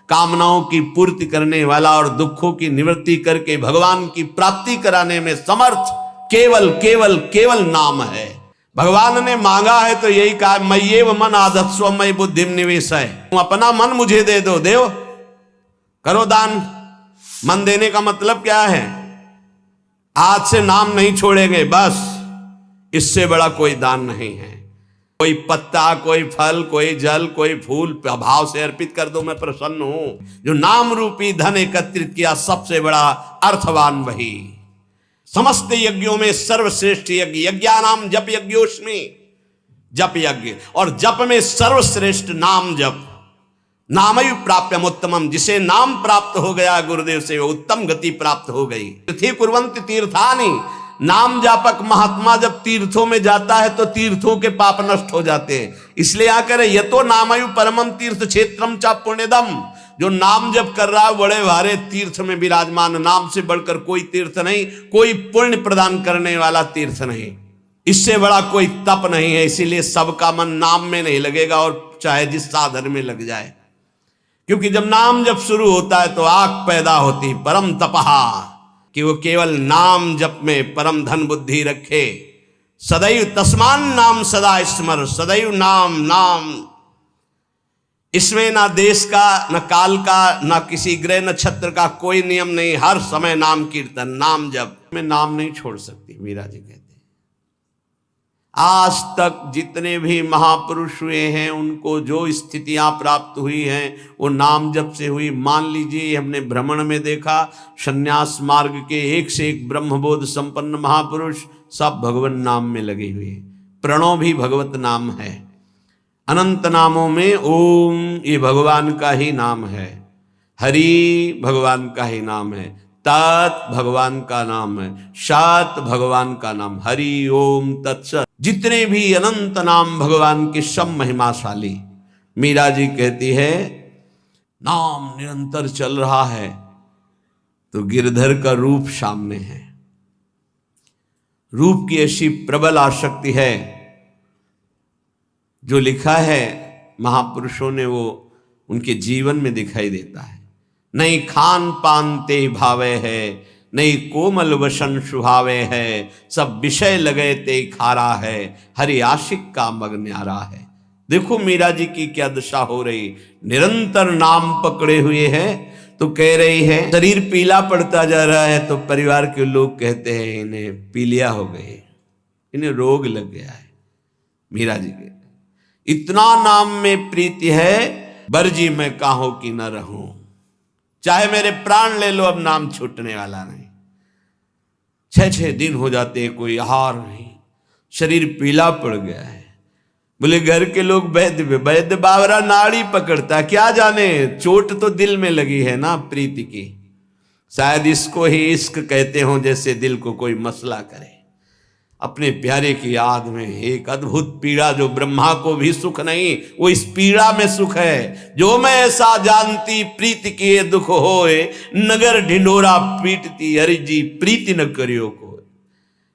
कामनाओं की पूर्ति करने वाला और दुखों की निवृत्ति करके भगवान की प्राप्ति कराने में समर्थ केवल केवल केवल नाम है। भगवान ने मांगा है तो यही कहा, मय्येव मन आधत्स्व मयि बुद्धिम निवेशय, तुम अपना मन मुझे दे दो, देव करो दान। मन देने का मतलब क्या है? आज से नाम नहीं छोड़ेंगे, बस इससे बड़ा कोई दान नहीं है। कोई पत्ता, कोई फल, कोई जल, कोई फूल भाव से अर्पित कर दो, मैं प्रसन्न हूं। जो नाम रूपी धन एकत्रित किया सबसे बड़ा अर्थवान वही। समस्त यज्ञों में सर्वश्रेष्ठ यज्ञ, यज्ञानाम जप यज्ञोस्मि, जप यज्ञ, और जप में सर्वश्रेष्ठ नाम जप। नामयु प्राप्यम उत्तमम, जिसे नाम प्राप्त हो गया गुरुदेव से वो उत्तम गति प्राप्त हो गई। तीर्थी कुर्वन्ति तीर्थानि, नाम जापक महात्मा जब तीर्थों में जाता है तो तीर्थों के पाप नष्ट हो जाते हैं। इसलिए आकर यतो नामयु परमम तीर्थ क्षेत्रम चा पुण्यदम, जो नाम जप कर रहा है बड़े भारे तीर्थ में विराजमान, नाम से बढ़कर कोई तीर्थ नहीं, कोई पुण्य प्रदान करने वाला तीर्थ नहीं, इससे बड़ा कोई तप नहीं है। इसीलिए सबका मन नाम में नहीं लगेगा, और चाहे जिस साधन में लग जाए, क्योंकि जब नाम जप शुरू होता है तो आग पैदा होती, परम तपहा, कि वो केवल नाम जप में परम धन बुद्धि रखे। सदैव तस्मान नाम सदा स्मर, सदैव नाम नाम। इसमें ना देश का, न काल का, न किसी ग्रह नक्षत्र का कोई नियम नहीं, हर समय नाम कीर्तन, नाम जप में नाम नहीं छोड़ सकती। मीरा जी कहते हैं आज तक जितने भी महापुरुष हुए हैं उनको जो स्थितियां प्राप्त हुई हैं वो नाम जप से हुई। मान लीजिए हमने भ्रमण में देखा, संन्यास मार्ग के एक से एक ब्रह्मबोध संपन्न महापुरुष सब भगवान नाम में लगे हुए। प्रणव भी भगवत नाम है। अनंत नामों में ओम ये भगवान का ही नाम है, हरि भगवान का ही नाम है, तत् भगवान का नाम है, सत भगवान का नाम, हरि ओम तत्सत। जितने भी अनंत नाम भगवान के सब महिमाशाली। मीरा जी कहती है नाम निरंतर चल रहा है तो गिरधर का रूप सामने है। रूप की ऐसी प्रबल आसक्ति है, जो लिखा है महापुरुषों ने वो उनके जीवन में दिखाई देता है। नहीं खान पान ते भावे है, नहीं कोमल वसन सुहावे है, सब विषय लगे ते खारा है, हरि आशिक का मग न्यारा है। देखो मीरा जी की क्या दशा हो रही, निरंतर नाम पकड़े हुए है। तो कह रही है शरीर पीला पड़ता जा रहा है, तो परिवार के लोग कहते हैं इन्हें पीलिया हो गए, इन्हें रोग लग गया है। मीरा जी के इतना नाम में प्रीति है, बरजी मैं काहो कि न रहूं, चाहे मेरे प्राण ले लो अब नाम छूटने वाला नहीं। 6-6 दिन हो जाते कोई आहार नहीं, शरीर पीला पड़ गया है। बोले घर के लोग वैद्य बावरा नाड़ी पकड़ता, क्या जाने चोट तो दिल में लगी है ना प्रीति की। शायद इसको ही इश्क कहते हो, जैसे दिल को कोई मसला करे। अपने प्यारे की याद में एक अद्भुत पीड़ा, जो ब्रह्मा को भी सुख नहीं वो इस पीड़ा में सुख है। जो मैं ऐसा जानती प्रीति किए दुख होए, नगर ढिंडोरा पीटती हरि जी प्रीति न करियो को।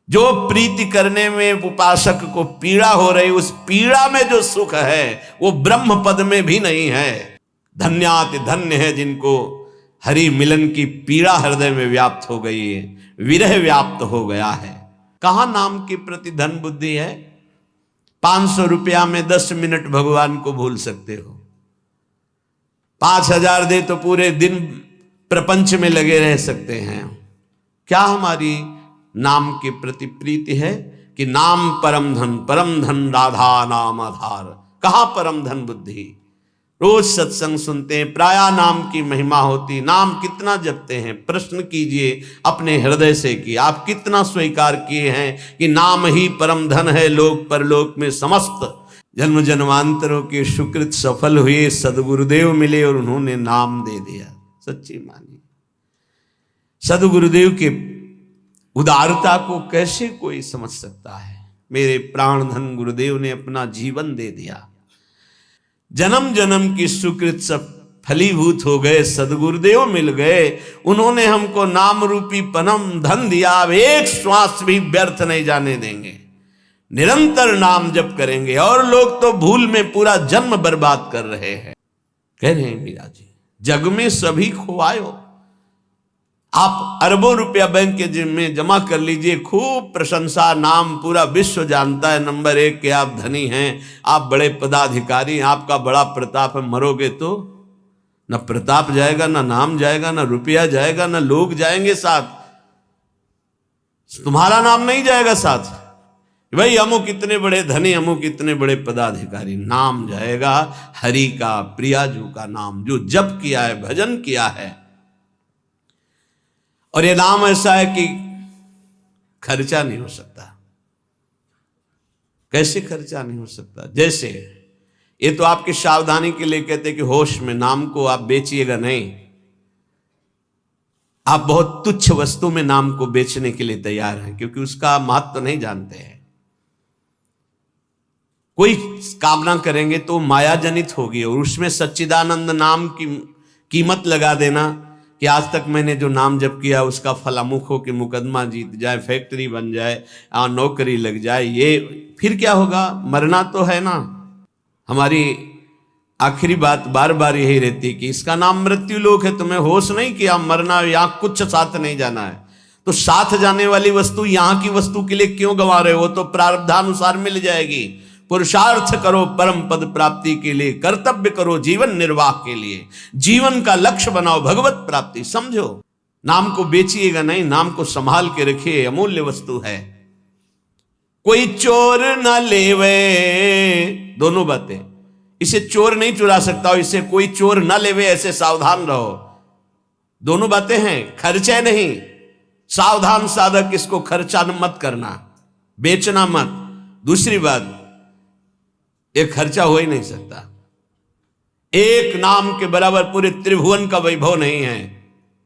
जो प्रीति करने में उपासक को पीड़ा हो रही, उस पीड़ा में जो सुख है वो ब्रह्म पद में भी नहीं है। धन्याति धन्य है जिनको हरि मिलन की पीड़ा हृदय में व्याप्त हो गई है, विरह व्याप्त हो गया है। कहाँ नाम के प्रति धन बुद्धि है? 500 रुपया में 10 मिनट भगवान को भूल सकते हो। 5000 दे तो पूरे दिन प्रपंच में लगे रह सकते हैं। क्या हमारी नाम के प्रति प्रीति है कि नाम परम धन राधा नाम आधार। कहाँ परम धन बुद्धि? रोज सत्संग सुनते हैं, प्राया नाम की महिमा होती, नाम कितना जपते हैं? प्रश्न कीजिए अपने हृदय से कि आप कितना स्वीकार किए हैं कि नाम ही परम धन है। लोक परलोक में समस्त जन्म जन्मांतरों के सुकृत सफल हुए, सदगुरुदेव मिले और उन्होंने नाम दे दिया। सच्ची मानिए, सदगुरुदेव के उदारता को कैसे कोई समझ सकता है? मेरे प्राण धन गुरुदेव ने अपना जीवन दे दिया, जन्म जन्म की सुकृत सब फलीभूत हो गए, सदगुरुदेव मिल गए, उन्होंने हमको नाम रूपी परम धन दिया। अब एक श्वास भी व्यर्थ नहीं जाने देंगे, निरंतर नाम जप करेंगे। और लोग तो भूल में पूरा जन्म बर्बाद कर रहे हैं। कह रहे हैं मीरा जी जग में सभी खोआयो। आप अरबों रुपया बैंक के जिम में जमा कर लीजिए, खूब प्रशंसा, नाम पूरा विश्व जानता है नंबर 1 के आप धनी हैं, आप बड़े पदाधिकारी हैं, आपका बड़ा प्रताप है। मरोगे तो न प्रताप जाएगा, न नाम जाएगा, न रुपया जाएगा, न लोग जाएंगे साथ, तुम्हारा नाम नहीं जाएगा साथ। भाई अमुक कितने बड़े धनी, अमुक कितने बड़े पदाधिकारी, नाम जाएगा हरि का, प्रियाजू का नाम, जो जप किया है, भजन किया है। और ये नाम ऐसा है कि खर्चा नहीं हो सकता। कैसे खर्चा नहीं हो सकता? जैसे ये तो आपकी सावधानी के लिए कहते हैं कि होश में नाम को आप बेचिएगा नहीं। आप बहुत तुच्छ वस्तु में नाम को बेचने के लिए तैयार हैं, क्योंकि उसका महत्व तो नहीं जानते हैं। कोई कामना करेंगे तो माया जनित होगी, और उसमें सच्चिदानंद नाम की कीमत लगा देना कि आज तक मैंने जो नाम जप किया उसका फल अमुक हो कि मुकदमा जीत जाए, फैक्ट्री बन जाए, नौकरी लग जाए, ये फिर क्या होगा? मरना तो है ना। हमारी आखिरी बात बार बार यही रहती कि इसका नाम मृत्यु लोक है, तुम्हें होश नहीं किया मरना, यहाँ कुछ साथ नहीं जाना है। तो साथ जाने वाली वस्तु यहाँ की वस्तु के लिए क्यों गंवा रहे हो? तो प्रारब्धानुसार मिल जाएगी। पुरुषार्थ करो परम पद प्राप्ति के लिए, कर्तव्य करो जीवन निर्वाह के लिए, जीवन का लक्ष्य बनाओ भगवत प्राप्ति। समझो, नाम को बेचिएगा नहीं, नाम को संभाल के रखिए, अमूल्य वस्तु है। कोई चोर न लेवे, दोनों बातें, इसे चोर नहीं चुरा सकता, और इसे कोई चोर न लेवे, ऐसे सावधान रहो। दोनों बातें हैं, खर्चे नहीं। सावधान साधक, इसको खर्चा मत करना, बेचना मत। दूसरी बात, ये खर्चा हो ही नहीं सकता। एक नाम के बराबर पूरे त्रिभुवन का वैभव नहीं है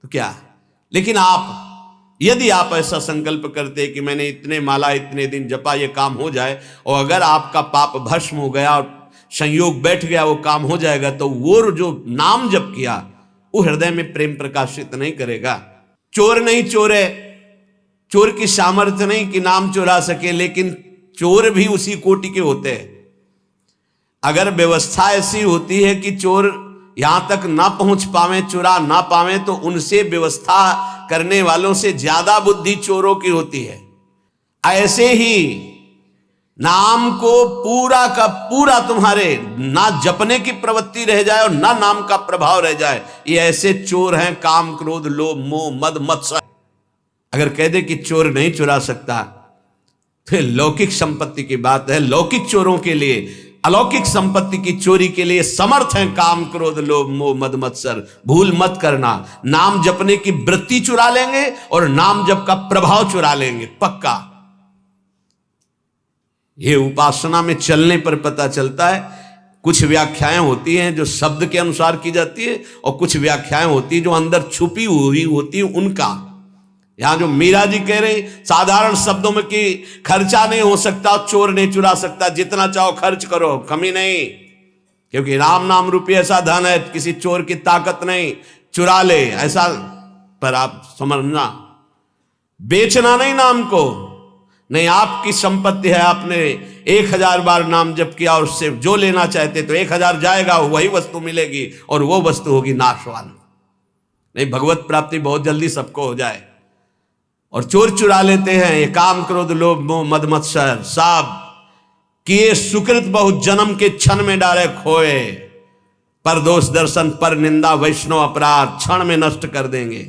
तो क्या? लेकिन यदि आप ऐसा संकल्प करते कि मैंने इतने माला इतने दिन जपा, ये काम हो जाए, और अगर आपका पाप भस्म हो गया और संयोग बैठ गया, वो काम हो जाएगा, तो वो जो नाम जप किया वो हृदय में प्रेम प्रकाशित नहीं करेगा। चोर नहीं चोरे, चोर की सामर्थ्य नहीं कि नाम चुरा सके, लेकिन चोर भी उसी कोटि के होते हैं। अगर व्यवस्था ऐसी होती है कि चोर यहां तक ना पहुंच पावे, चुरा ना पावे, तो उनसे व्यवस्था करने वालों से ज्यादा बुद्धि चोरों की होती है। ऐसे ही नाम को पूरा का पूरा तुम्हारे ना जपने की प्रवृत्ति रह जाए और ना नाम का प्रभाव रह जाए, ये ऐसे चोर हैं काम क्रोध लोभ मोह मद मत्सर। अगर कह दे कि चोर नहीं चुरा सकता, फिर लौकिक संपत्ति की बात है। लौकिक चोरों के लिए, अलौकिक संपत्ति की चोरी के लिए समर्थ हैं काम क्रोध लोभ मोह मद मत्सर। भूल मत करना, नाम जपने की वृत्ति चुरा लेंगे और नाम जप का प्रभाव चुरा लेंगे, पक्का। ये उपासना में चलने पर पता चलता है। कुछ व्याख्याएं होती हैं जो शब्द के अनुसार की जाती है, और कुछ व्याख्याएं होती है जो अंदर छुपी हुई होती है उनका। यहां जो मीरा जी कह रहे साधारण शब्दों में कि खर्चा नहीं हो सकता, चोर नहीं चुरा सकता, जितना चाहो खर्च करो, कमी नहीं, क्योंकि राम नाम रूपी ऐसा धन है, किसी चोर की ताकत नहीं, चुरा ले ऐसा। पर आप समझना, बेचना नहीं नाम को, नहीं आपकी संपत्ति है, आपने 1000 बार नाम जप किया और उससे जो लेना चाहते तो 1000 जाएगा, वही वस्तु मिलेगी, और वो वस्तु होगी नाशवान। नहीं, भगवत प्राप्ति बहुत जल्दी सबको हो जाए। और चोर चुरा लेते हैं ये काम क्रोध लोभ मोह मद मत्सर, साब किए सुकृत बहुत जन्म के क्षण में डाले खोए, पर दोष दर्शन पर निंदा वैष्णव अपराध क्षण में नष्ट कर देंगे।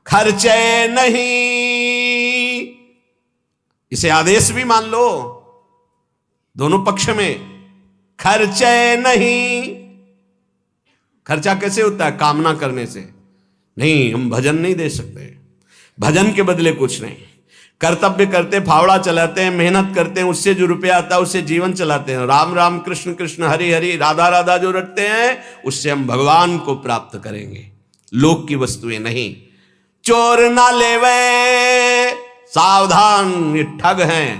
खर्चे नहीं, इसे आदेश भी मान लो दोनों पक्ष में। खर्चे नहीं, खर्चा कैसे होता है? कामना करने से नहीं। हम भजन नहीं दे सकते, भजन के बदले कुछ नहीं। कर्तव्य करते, फावड़ा चलाते हैं, मेहनत करते हैं, उससे जो रुपया आता है उससे जीवन चलाते हैं। राम राम कृष्ण कृष्ण हरि हरि राधा राधा जो रटते हैं, उससे हम भगवान को प्राप्त करेंगे, लोक की वस्तुएं नहीं। चोर ना लेवे, सावधान, ये ठग हैं।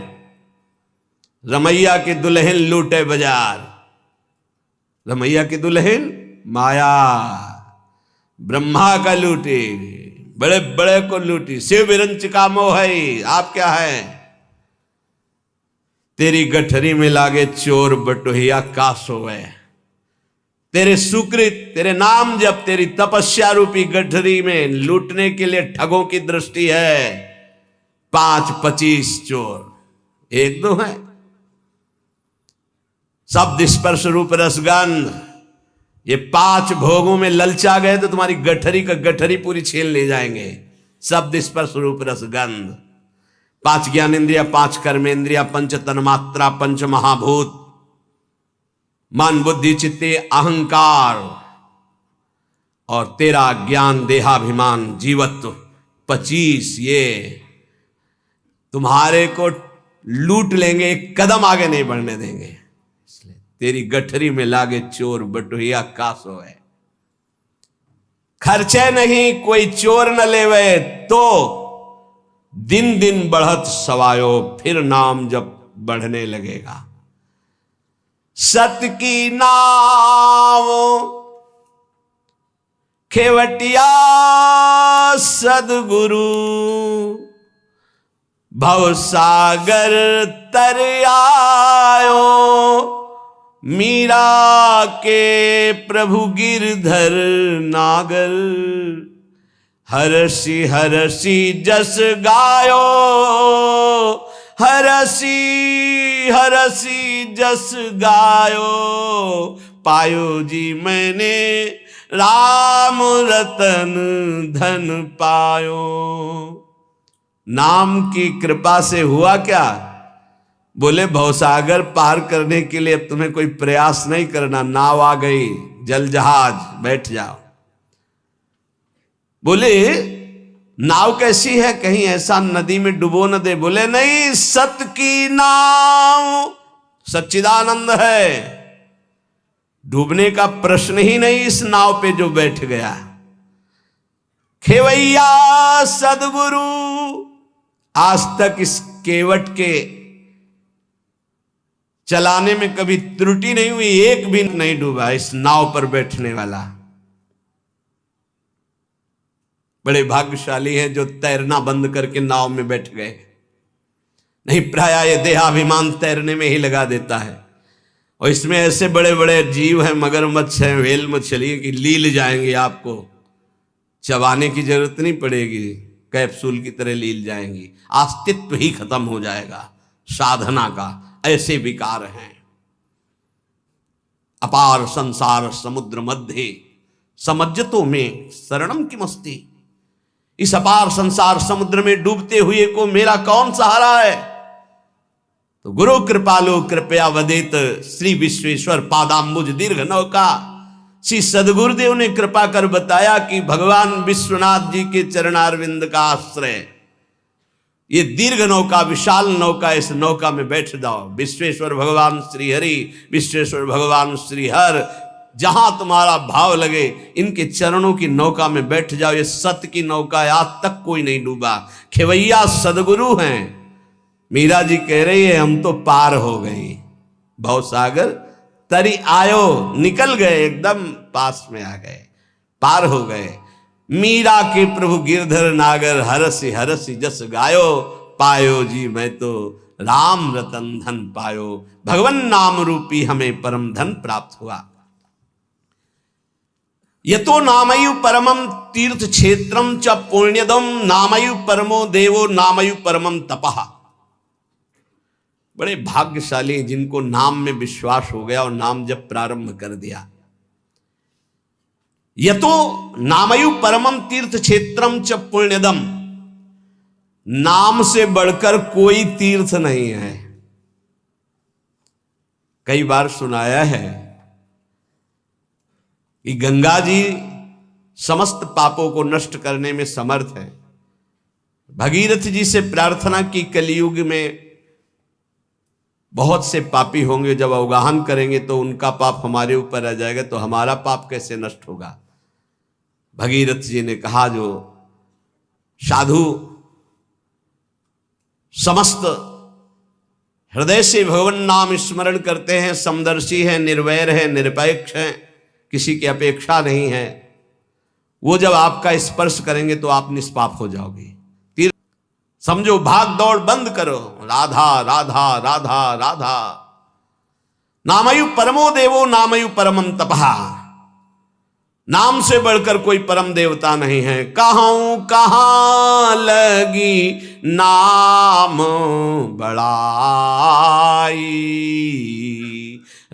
रमैया की दुल्हन लूटे बाजार, रमैया की दुल्हन माया, ब्रह्मा का लूटी, बड़े बड़े को लूटी, शिव विरंच का मोह है। आप क्या है? तेरी गठरी में लागे चोर बटोहिया का सोवे, तेरे सुकृत, तेरे नाम जब, तेरी तपस्या रूपी गठरी में लूटने के लिए ठगों की दृष्टि है। 5-25 चोर, 1-2 है। शब्द स्पर्श रूप रसगंध, ये 5 भोगों में ललचा गए तो तुम्हारी गठरी का गठरी पूरी छीन ले जाएंगे। शब्द स्पर्श रूप रसगंध, 5 ज्ञानेन्द्रिया, 5 कर्मेंद्रिया, 5 तन्मात्रा, 5 महाभूत, मन बुद्धि चित्ते अहंकार, और तेरा ज्ञान देहाभिमान जीवत्व 25, ये तुम्हारे को लूट लेंगे, एक कदम आगे नहीं बढ़ने देंगे। इसलिए तेरी गठरी में लागे चोर बटुहिया कासो है। खर्चे नहीं कोई चोर न लेवे, तो दिन दिन बढ़त सवायो, फिर नाम जब बढ़ने लगेगा। सत की नाव खेवटिया सदगुरु, भवसागर तर आयो, मीरा के प्रभु गिरधर नागर, हरसी हरसी जस गायो, हरसी हरसी जस गायो, पायो जी मैंने राम रतन धन पायो। नाम की कृपा से हुआ क्या? बोले भवसागर पार करने के लिए अब तुम्हें कोई प्रयास नहीं करना, नाव आ गई, जल जहाज, बैठ जाओ। बोले नाव कैसी है, कहीं ऐसा नदी में डुबो न दे। बोले नहीं, सत की नाव सच्चिदानंद है, डूबने का प्रश्न ही नहीं इस नाव पे जो बैठ गया। खेवैया सदगुरु, आज तक इस केवट के चलाने में कभी त्रुटि नहीं हुई, एक भी नहीं डूबा इस नाव पर बैठने वाला। बड़े भाग्यशाली हैं जो तैरना बंद करके नाव में बैठ गए, नहीं प्राय ये देहाभिमान तैरने में ही लगा देता है। और इसमें ऐसे बड़े बड़े जीव हैं, मगरमच्छ हैं, व्हेल मछली की लील जाएंगे, आपको चबाने की जरूरत नहीं पड़ेगी, कैप्सूल की तरह लील जाएंगी, अस्तित्व ही खत्म हो जाएगा साधना का। ऐसे विकार हैं। अपार संसार समुद्र मध्य समज्जतों में शरणम की मस्ती, इस अपार संसार समुद्र में डूबते हुए को मेरा कौन सहारा है? तो गुरु कृपालु कृपया वदेत, श्री विश्वेश्वर पादाम्बुज दीर्घ नौका। श्री सदगुरुदेव ने कृपा कर बताया कि भगवान विश्वनाथ जी के चरणारविंद का आश्रय ये दीर्घ नौका, विशाल नौका, इस नौका में बैठ जाओ। विश्वेश्वर भगवान श्री हरि, विश्वेश्वर भगवान श्री हर, जहां तुम्हारा भाव लगे इनके चरणों की नौका में बैठ जाओ। ये सत्य की नौका है, आज तक कोई नहीं डूबा। खेवैया सदगुरु हैं। मीरा जी कह रही है हम तो पार हो गई, भवसागर तरी आयो, निकल गए, एकदम पास में आ गए, पार हो गए। मीरा के प्रभु गिरधर नागर, हरसी हरसी जस गायो, पायो जी मैं तो राम रतन धन पायो। भगवन नाम रूपी हमें परम धन प्राप्त हुआ। यतो नामयु परमम तीर्थ क्षेत्रम च पुण्यदम, नामयु परमो देवो नामयु परमम तपः। बड़े भाग्यशाली जिनको नाम में विश्वास हो गया और नाम जब प्रारंभ कर दिया। यतो नामयु परमम तीर्थ क्षेत्रम च पुण्यदम, नाम से बढ़कर कोई तीर्थ नहीं है। कई बार सुनाया है कि गंगा जी समस्त पापों को नष्ट करने में समर्थ है। भगीरथ जी से प्रार्थना की, कलयुग में बहुत से पापी होंगे, जब अवगाहन करेंगे तो उनका पाप हमारे ऊपर आ जाएगा, तो हमारा पाप कैसे नष्ट होगा? भगीरथ जी ने कहा जो साधु समस्त हृदय से भगवान नाम स्मरण करते हैं, समदर्शी हैं, निर्वैर हैं, निरपेक्ष हैं, किसी की अपेक्षा नहीं है, वो जब आपका स्पर्श करेंगे तो आप निष्पाप हो जाओगे। समझो, भाग दौड़ बंद करो, राधा राधा राधा राधा। नामयु परमो देवो नामयु परमम तपः। नाम से बढ़कर कोई परम देवता नहीं है। कहूं कहां लगी नाम बड़ाई,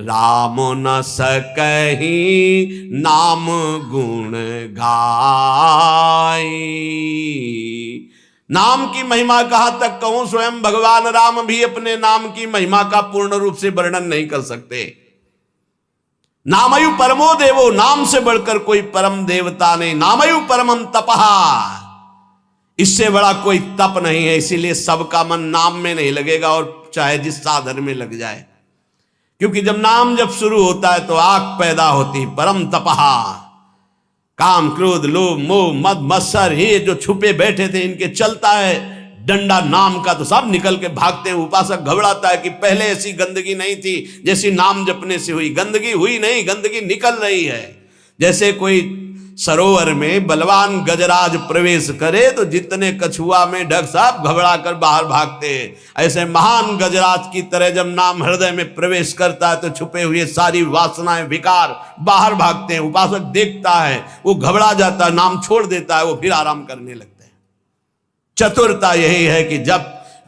राम न सकही नाम गुण गाई। नाम की महिमा कहां तक कहूं, स्वयं भगवान राम भी अपने नाम की महिमा का पूर्ण रूप से वर्णन नहीं कर सकते। नामयु परमो देवो, नाम से बढ़कर कोई परम देवता नहीं। नामयु परमम तपहा, इससे बड़ा कोई तप नहीं है। इसीलिए सबका मन नाम में नहीं लगेगा, और चाहे जिस साधन में लग जाए, क्योंकि जब नाम जब शुरू होता है तो आग पैदा होती। परम तपहा, काम क्रोध लोभ मोह मद मत्सर, ये जो छुपे बैठे थे इनके चलता है डंडा नाम का तो सब निकल के भागते हैं। उपासक घबराता है कि पहले ऐसी गंदगी नहीं थी जैसी नाम जपने से हुई। गंदगी हुई नहीं, गंदगी निकल रही है। जैसे कोई सरोवर में बलवान गजराज प्रवेश करे तो जितने कछुआ में ढक सब घबरा कर बाहर भागते हैं, ऐसे महान गजराज की तरह जब नाम हृदय में प्रवेश करता है तो छुपे हुए सारी वासनाएं विकार बाहर भागते हैं। उपासक देखता है, वो घबरा जाता है, नाम छोड़ देता है, वो फिर आराम करने लगता है। चतुरता यही है कि जब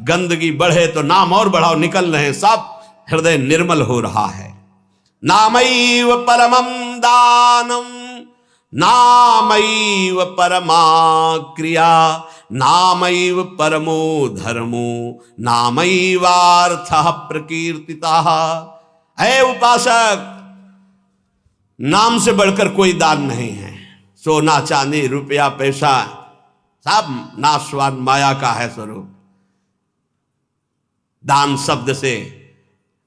गंदगी बढ़े तो नाम और बढ़ाओ, निकल रहे हैं, सब हृदय निर्मल हो रहा है। नामैव परमं दानम, नामैव परमा क्रिया, नामैव परमो धर्मो, नामैवार्थः प्रकीर्तितः। है उपासक, नाम से बढ़कर कोई दान नहीं है। सोना चांदी रुपया पैसा सब नाशवान माया का है स्वरूप। दान शब्द से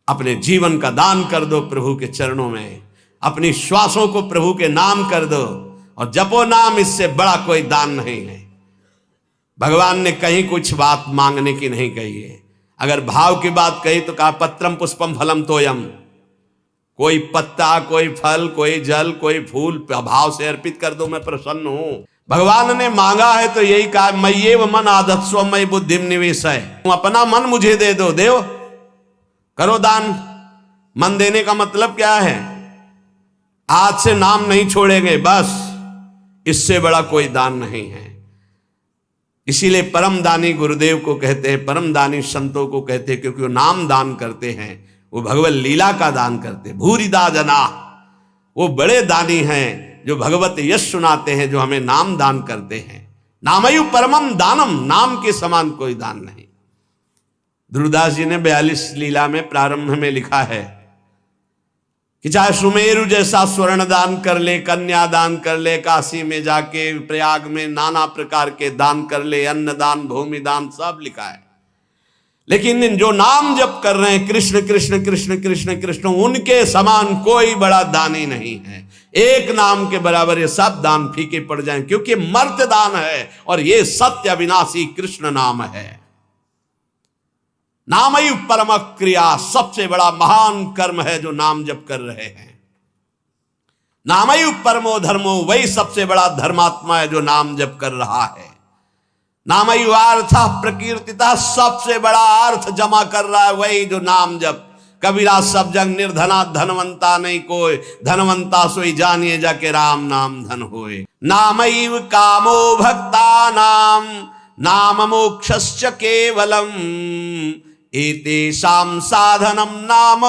अपने जीवन का दान कर दो प्रभु के चरणों में, अपनी श्वासों को प्रभु के नाम कर दो और जपो नाम, इससे बड़ा कोई दान नहीं है। भगवान ने कहीं कुछ बात मांगने की नहीं कही है। अगर भाव की बात कही तो कहा पत्रम पुष्पम फलम तोयम, कोई पत्ता कोई फल कोई जल कोई फूल भाव से अर्पित कर दो, मैं प्रसन्न हूं। भगवान ने मांगा है तो यही कहा, मय्येव मन आधत्स्व मयि बुद्धिम निवेशय, अपना मन मुझे दे दो, देव करो दान। मन देने का मतलब क्या है? आज से नाम नहीं छोड़ेंगे, बस इससे बड़ा कोई दान नहीं है। इसीलिए परम दानी गुरुदेव को कहते हैं, परम दानी संतों को कहते हैं, क्योंकि वो नाम दान करते हैं, वो भगवत लीला का दान करते हैं। भूरिदा जना, वो बड़े दानी हैं जो भगवत यश सुनाते हैं, जो हमें नाम दान करते हैं। नामयु परमम दानम, नाम के समान कोई दान नहीं। ध्रुवदास जी ने 42 लीला में प्रारंभ में लिखा है कि चाहे सुमेरु जैसा स्वर्ण दान कर ले, कन्या दान कर ले, काशी में जाके प्रयाग में नाना प्रकार के दान कर ले, अन्न दान भूमि दान सब लिखा है। लेकिन जो नाम जप कर रहे हैं कृष्ण कृष्ण कृष्ण कृष्ण कृष्ण, उनके समान कोई बड़ा दानी नहीं है। एक नाम के बराबर ये सब दान फीके पड़ जाएं, क्योंकि मर्त्य दान है और ये सत्य अविनाशी कृष्ण नाम है। नामयु परम क्रिया, सबसे बड़ा महान कर्म है जो नाम जप कर रहे हैं। नामयु परमो धर्मो, वही सबसे बड़ा धर्मात्मा है जो नाम जप कर रहा है। नामयु अर्थ प्रकीर्तिता, सबसे बड़ा अर्थ जमा कर रहा है वही जो नाम जप। कबीरा सब जग निर्धना धनवंता नहीं कोई, धनवंता सोई जानिए जाके राम नाम धन होए। नामैव कामो भक्ता नाम, नाम मोक्षस्य केवलम, एतेषां साधनम नाम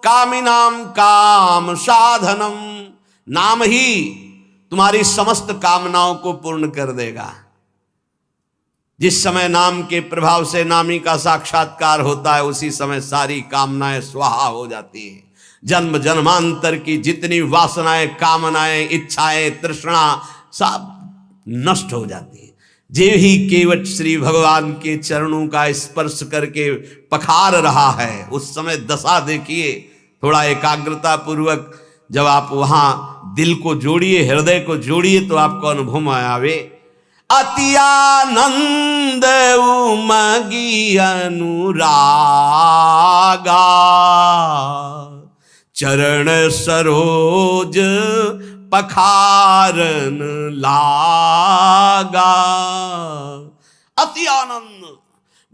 कामिनाम काम साधनम। नाम ही तुम्हारी समस्त कामनाओं को पूर्ण कर देगा। जिस समय नाम के प्रभाव से नामी का साक्षात्कार होता है, उसी समय सारी कामनाएं स्वाहा हो जाती हैं। जन्म जन्मांतर की जितनी वासनाएं कामनाएं इच्छाएं तृष्णा सब नष्ट हो जाती है। जे ही केवट श्री भगवान के चरणों का स्पर्श करके पखार रहा है, उस समय दशा देखिए। थोड़ा एकाग्रता पूर्वक जब आप वहां दिल को जोड़िए, हृदय को जोड़िए, तो आपको अनुभव में आवे। अति आनंद उमगी अनुरागा, चरण सरोज पखारन लागा। अति आनंद,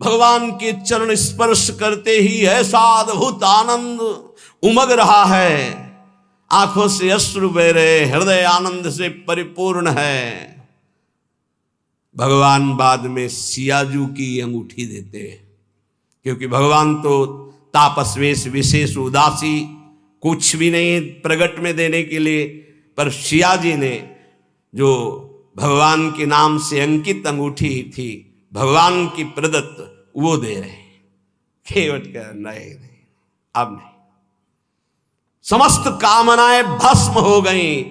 भगवान के चरण स्पर्श करते ही ऐसा अद्भुत आनंद उमग रहा है। आंखों से अश्रु बह रहे, हृदय आनंद से परिपूर्ण है। भगवान बाद में सियाजू की अंगूठी देते हैं, क्योंकि भगवान तो तापस्वेश विशेष उदासी, कुछ भी नहीं प्रगट में देने के लिए, पर सिया जी ने जो भगवान के नाम से अंकित अंगूठी थी, भगवान की प्रदत्त, वो दे रहे हैं। केवट का नहीं, अब नहीं, समस्त कामनाएं भस्म हो गई।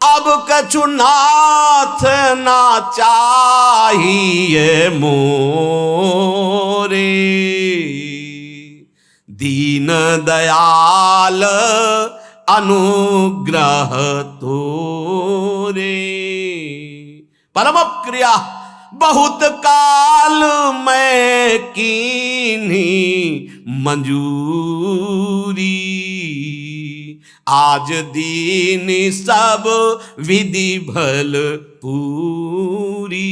अब कछु नाथ ना चाहिए मोरे, दीन दयाल अनुग्रह तोरे। परम क्रिया बहुत काल में कीन्ही मंजूरी, आज दीन सब विधि भल पूरी।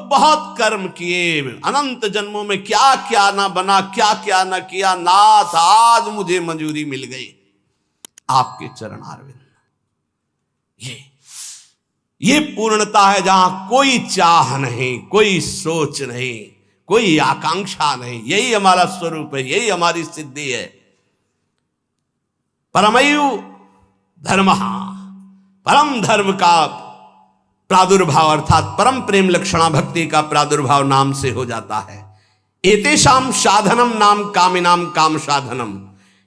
बहुत कर्म किए, अनंत जन्मों में क्या क्या ना बना, क्या क्या ना किया, नाथ आज मुझे मंजूरी मिल गई आपके चरणारविंद। ये पूर्णता है जहां कोई चाह नहीं, कोई सोच नहीं, कोई आकांक्षा नहीं। यही हमारा स्वरूप है, यही हमारी सिद्धि है। परमयु धर्म, परम धर्म का प्रादुर्भाव अर्थात परम प्रेम लक्षणा भक्ति का प्रादुर्भाव नाम से हो जाता है। एतेषाम साधनम नाम कामिनाम काम साधनम।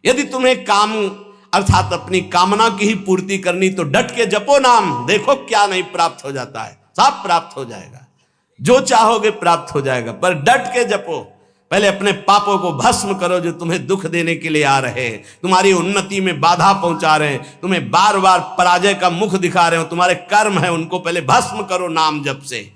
यदि तुम्हें काम अर्थात अपनी कामना की ही पूर्ति करनी तो डट के जपो नाम, देखो क्या नहीं प्राप्त हो जाता है, सब प्राप्त हो जाएगा, जो चाहोगे प्राप्त हो जाएगा। पर डट के जपो, पहले अपने पापों को भस्म करो जो तुम्हें दुख देने के लिए आ रहे हैं, तुम्हारी उन्नति में बाधा पहुंचा रहे हैं, तुम्हें बार बार पराजय का मुख दिखा रहे हो, तुम्हारे कर्म है उनको पहले भस्म करो नाम जप से।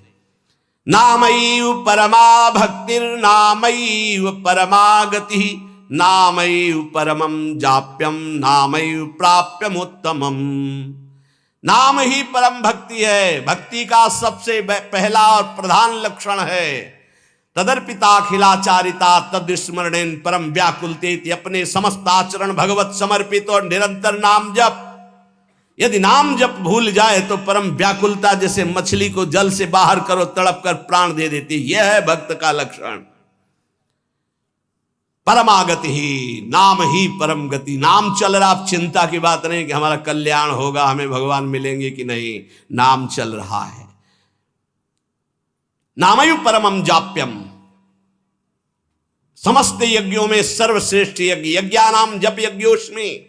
नामैव परमा भक्तिर नामैव परमा गति, नामैव परमं जाप्यम नामैव प्राप्यम उत्तमम। नाम ही परम भक्ति है, भक्ति का सबसे पहला और प्रधान लक्षण है। तदर्पिताखिलाचारिता तद्स्मरणेन परम व्याकुलते, अपने समस्त आचरण भगवत समर्पित और निरंतर नाम जप। यदि नाम जप भूल जाए तो परम व्याकुलता, जैसे मछली को जल से बाहर करो तड़प कर प्राण दे देती, यह है भक्त का लक्षण। परमागति ही, नाम ही परम गति। नाम चल रहा, आप चिंता की बात नहीं कि हमारा कल्याण होगा, हमें भगवान मिलेंगे कि नहीं, नाम चल रहा है। नामयु परमं जाप्यम, समस्त यज्ञों में सर्वश्रेष्ठ यज्ञ, यज्ञानाम जप यज्ञोस्मि,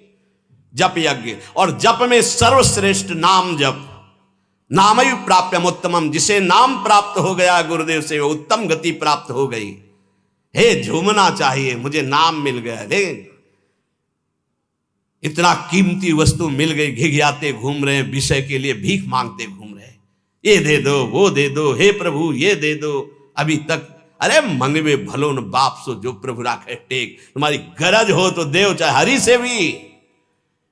जप यज्ञ, और जप में सर्वश्रेष्ठ नाम जप। नामयु प्राप्यम उत्तमम, जिसे नाम प्राप्त हो गया गुरुदेव से, उत्तम गति प्राप्त हो गई। हे झूमना चाहिए, मुझे नाम मिल गया, लेकिन इतना कीमती वस्तु मिल गई, घिघियाते घूम रहे हैं, विषय के लिए भीख मांगते घूम रहे हैं, ये दे दो वो दे दो, हे प्रभु ये दे दो। अभी तक अरे मंगवे भलो न बाप सो जो प्रभु राखे टेक, तुम्हारी गरज हो तो देव, चाहे हरि से भी।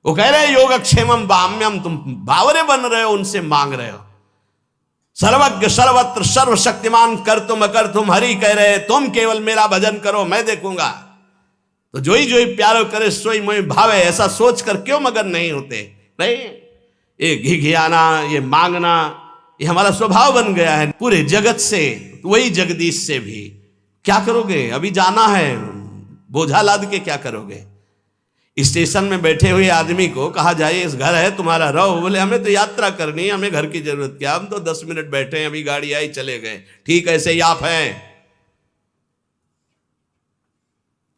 वो कह रहे योगक्षेमम बाम्यम, तुम बावरे बन रहे हो, उनसे मांग रहे हो। सर्वज्ञ सर्वत्र सर्वशक्तिमान कर तुम अकर तुम, हरि कह रहे तुम केवल मेरा भजन करो, मैं देखूंगा। तो जो ही प्यारो करे सोई मोहि भावे, ऐसा सोच कर क्यों मगन नहीं होते? नहीं, ये घिघियाना, ये मांगना, ये हमारा स्वभाव बन गया है। पूरे जगत से, वही जगदीश से भी क्या करोगे? अभी जाना है, बोझा लाद के क्या करोगे? स्टेशन में बैठे हुए आदमी को कहा जाए इस घर है तुम्हारा, रहो। बोले हमें तो यात्रा करनी है, हमें घर की जरूरत क्या, हम तो 10 मिनट बैठे हैं, अभी गाड़ी आई चले गए। ठीक ऐसे ही आप हैं,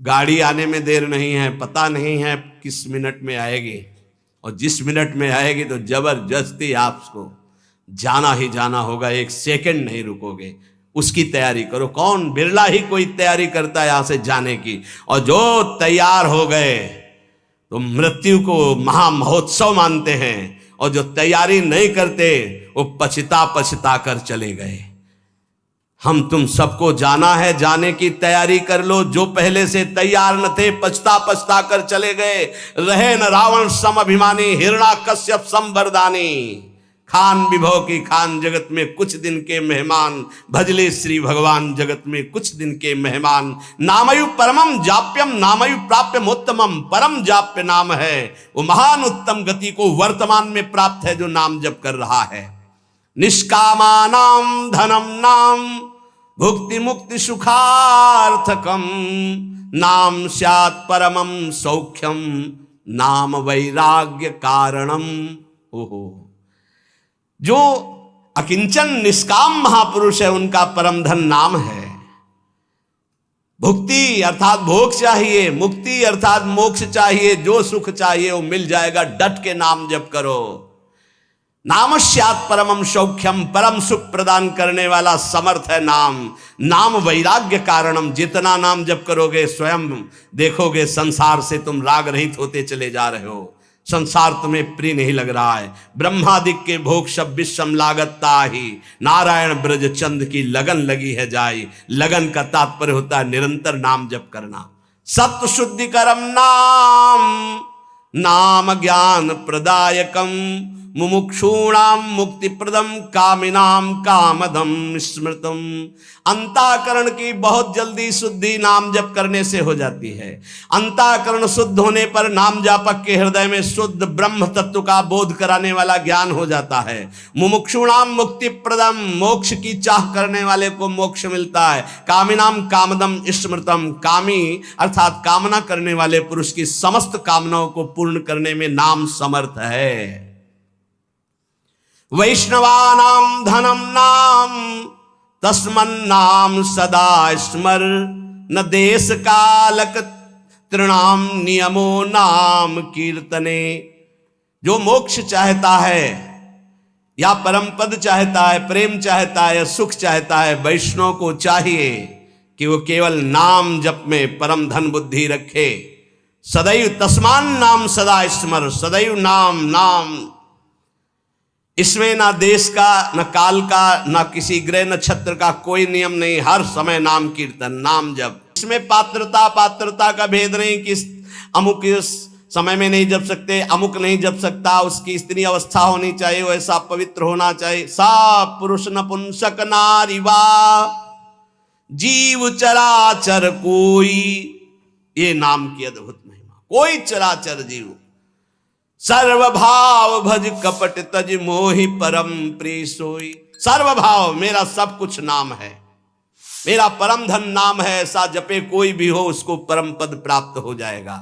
गाड़ी आने में देर नहीं है, पता नहीं है किस मिनट में आएगी, और जिस मिनट में आएगी तो जबरदस्ती आपको जाना ही जाना होगा, एक सेकंड नहीं रुकोगे, उसकी तैयारी करो। कौन, बिरला ही कोई तैयारी करता है यहां से जाने की, और जो तैयार हो गए तो मृत्यु को महामहोत्सव मानते हैं, और जो तैयारी नहीं करते वो पछता कर चले गए। हम तुम सबको जाना है, जाने की तैयारी कर लो। जो पहले से तैयार न थे पछता कर चले गए। रहे न रावण सम अभिमानी, हिरणाकश्यप सम वरदानी। खान विभव की खान, जगत में कुछ दिन के मेहमान, भजले श्री भगवान जगत में कुछ दिन के मेहमान। नामयु परमम जाप्यम, नामयु प्राप्यम उत्तमम, परम जाप्य नाम है वो महान उत्तम गति को वर्तमान में प्राप्त है जो नाम जप कर रहा है। निष्कामानाम धनम नाम, भुक्ति मुक्ति सुखार्थकम, नाम स्यात् परमम सौख्यम, नाम वैराग्य कारणम। ओहो, जो अकिंचन निष्काम महापुरुष है उनका परम धन नाम है। भुक्ति अर्थात भोग चाहिए, मुक्ति अर्थात मोक्ष चाहिए, जो सुख चाहिए वो मिल जाएगा, डट के नाम जप करो। नाम स्यात् परमम सौख्यम, परम सुख प्रदान करने वाला समर्थ है नाम। नाम वैराग्य कारणम, जितना नाम जप करोगे स्वयं देखोगे संसार से तुम राग रहित होते चले जा रहे हो, संसार तुम्हें प्रिय नहीं लग रहा है। ब्रह्मादिक के भोग सब विषम लागता ही, नारायण ब्रज चंद की लगन लगी है जाई। लगन का तात्पर्य होता है निरंतर नाम जप करना। सत्व शुद्धिकरम नाम, नाम ज्ञान प्रदायकम, मुमुक्षूणाम मुक्तिप्रदम, कामिनाम कामदम स्मृतम। अंतःकरण की बहुत जल्दी शुद्धि नाम जप करने से हो जाती है। अंतःकरण शुद्ध होने पर नाम जापक के हृदय में शुद्ध ब्रह्म तत्व का बोध कराने वाला ज्ञान हो जाता है। मुमुक्षूणाम मुक्तिप्रदम, मोक्ष की चाह करने वाले को मोक्ष मिलता है। कामिनाम कामदम स्मृतम, कामी अर्थात कामना करने वाले पुरुष की समस्त कामनाओं को पूर्ण करने में नाम समर्थ है। वैष्णवानाम धनम नाम, तस्मन्नाम सदा स्मर, न देश कालक तृणाम नियमो नाम कीर्तने। जो मोक्ष चाहता है या परम पद चाहता है, प्रेम चाहता है, सुख चाहता है, वैष्णव को चाहिए कि वो केवल नाम जप में परम धन बुद्धि रखे। सदैव तस्मान नाम सदा स्मर, सदैव नाम नाम। इसमें ना देश का, न काल का, न किसी ग्रह नक्षत्र का कोई नियम नहीं, हर समय नाम कीर्तन नाम जप। इसमें पात्रता का भेद नहीं कि अमुक इस समय में नहीं जप सकते, अमुक नहीं जप सकता, उसकी स्त्री अवस्था होनी चाहिए, वैसा पवित्र होना चाहिए। सा पुरुष नपुंसक नारी वा जीव चराचर कोई, ये नाम की अद्भुत महिमा। कोई चराचर जीव सर्वभाव भज कपट तज मोहि परम प्रिय सोई। सर्वभाव, मेरा सब कुछ नाम है, मेरा परम धन नाम है, ऐसा जपे कोई भी हो उसको परम पद प्राप्त हो जाएगा।